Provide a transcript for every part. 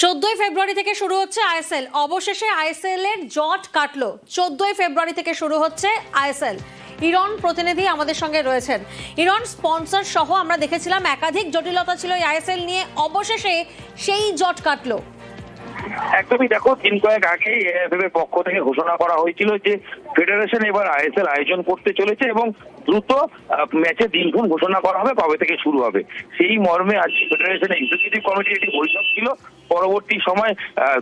14ই ফেব্রুয়ারি থেকে শুরু হচ্ছে আইএসএল। অবশেষে আইএসএল এর জট কাটলো। 14ই ফেব্রুয়ারি থেকে শুরু হচ্ছে আইএসএল। ইরন প্রতিনিধি আমাদের সঙ্গে রয়েছেন। ইরন, স্পন্সর সহ আমরা দেখেছিলাম একাধিক জটিলতা ছিল এই আইএসএল নিয়ে, অবশেষে সেই জট কাটলো। একদমই দেখো, দিন কয়েক আগে এএফএফ এর পক্ষ থেকে ঘোষণা করা হয়েছিল যে ফেডারেশন এবার আইএসএল আয়োজন করতে চলেছে এবং দ্রুত ম্যাচের দিনক্ষণ ঘোষণা করা হবে কবে থেকে শুরু হবে। সেই মর্মে আজ ফেডারেশন এক্সিকিউটিভ কমিটির একটি বৈঠক ছিল। পরবর্তী সময়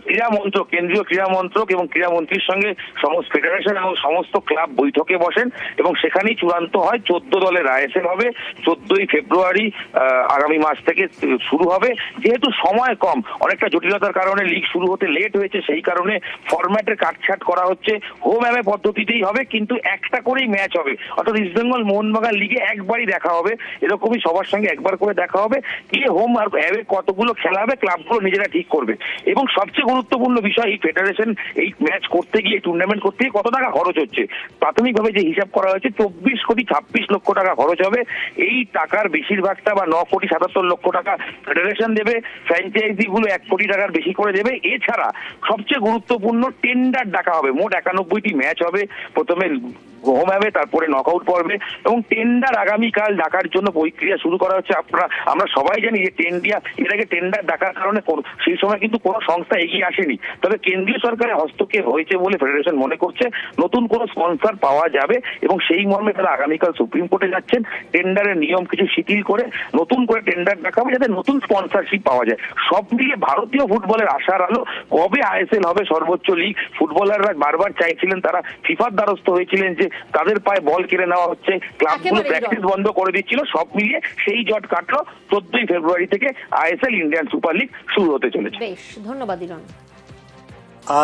ক্রীড়া মন্ত্রক, কেন্দ্রীয় ক্রীড়া মন্ত্রক এবং ক্রীড়ামন্ত্রীর সঙ্গে সমস্ত ফেডারেশন এবং সমস্ত ক্লাব বৈঠকে বসেন এবং সেখানেই চূড়ান্ত হয় 14 দলের আইএসএল হবে। 14ই ফেব্রুয়ারি আগামী মাস থেকে শুরু হবে। যেহেতু সময় কম, অনেকটা জটিলতার কারণে লিগ শুরু হতে লেট হয়েছে, সেই কারণে ফরম্যাটের কাটছাট করা হচ্ছে। হোম অ্যাওয়ে পদ্ধতিতেই হবে, কিন্তু একটা করেই ম্যাচ হবে। অর্থাৎ ইস্ট বেঙ্গল মোহনবাগান লিগে একবারই দেখা হবে, এরকমই সবার সঙ্গে একবার করে দেখা হবে। কে হোম আর অ্যাওয়ে কতগুলো খেলা হবে ক্লাবগুলো নিজেরা ঠিক করবে। এবং সবচেয়ে গুরুত্বপূর্ণ বিষয়, এই ফেডারেশন এই ম্যাচ করতে গিয়ে, টুর্নামেন্ট করতে গিয়ে কত টাকা খরচ হচ্ছে। প্রাথমিকভাবে যে হিসাব করা হয়েছে 24,26,00,000 টাকা খরচ হবে। এই টাকার বেশিরভাগটা বা 9,77,00,000 টাকা ফেডারেশন দেবে, ফ্র্যাঞ্চাইজি গুলো 1 কোটি টাকার বেশি করে দেবে। এছাড়া সবচেয়ে গুরুত্বপূর্ণ টেন্ডার ডাকা হবে। মোট 91টি ম্যাচ হবে, প্রথমে হোম অ্যাওয়ে, তারপরে নকআউট পর্বে, এবং টেন্ডার আগামীকাল ডাকার জন্য প্রক্রিয়া শুরু করা হচ্ছে। আমরা সবাই জানি যে এর আগে টেন্ডার ডাকার কারণে সেই সময় কিন্তু কোনো সংস্থা এগিয়ে আসেনি। তবে কেন্দ্রীয় সরকারের হস্তক্ষেপ হয়েছে বলে ফেডারেশন মনে করছে নতুন কোনো স্পন্সর পাওয়া যাবে এবং সেই মর্মে তারা আগামীকাল সুপ্রিম কোর্টে যাচ্ছেন। টেন্ডারের নিয়ম কিছু শিথিল করে নতুন করে টেন্ডার ডাকা হবে যাতে নতুন স্পন্সরশিপ পাওয়া যায়। সব মিলিয়ে ভারতীয় ফুটবলের আশার আলো। কবে আইএসএল হবে, সর্বোচ্চ লিগ, ফুটবলাররা বারবার চাইছিলেন, তারা ফিফার দ্বারস্থ হয়েছিলেন যে তাদের পায়ে বল কেড়ে নেওয়া হচ্ছে, ক্লাবগুলো প্র্যাকটিস বন্ধ করে দিচ্ছিল। সব মিলিয়ে সেই জট কাটলো। 14ই ফেব্রুয়ারি থেকে আইএসএল ইন্ডিয়ান সুপার লিগ শুরু হতে চলেছে। বেশ, ধন্যবাদ ইরন।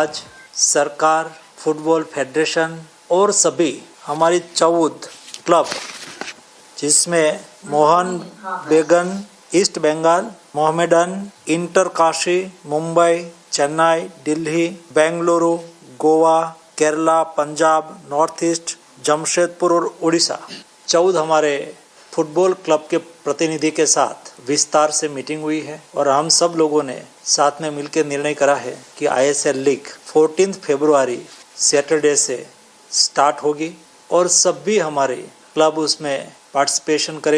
आज सरकार, फुटबॉल फेडरेशन और सभी हमारी 14 क्लब, जिसमें Mohun Bagan, East Bengal, Mohammedan, Inter Kashi, Mumbai, Chennai, Delhi, Bengaluru, Goa, Kerala, Punjab, North East, Jamshedpur और उड़ीसा, 14 हमारे फुटबॉल क्लब के प्रतिनिधि के साथ विस्तार से मीटिंग हुई है और हम सब लोगों ने साथ में मिलकर निर्णय करा है कि आईएसएल लीग 14 फरवरी सैटरडे से स्टार्ट होगी और सभी हमारे क्लब उसमें पार्टिसिपेशन करेगी।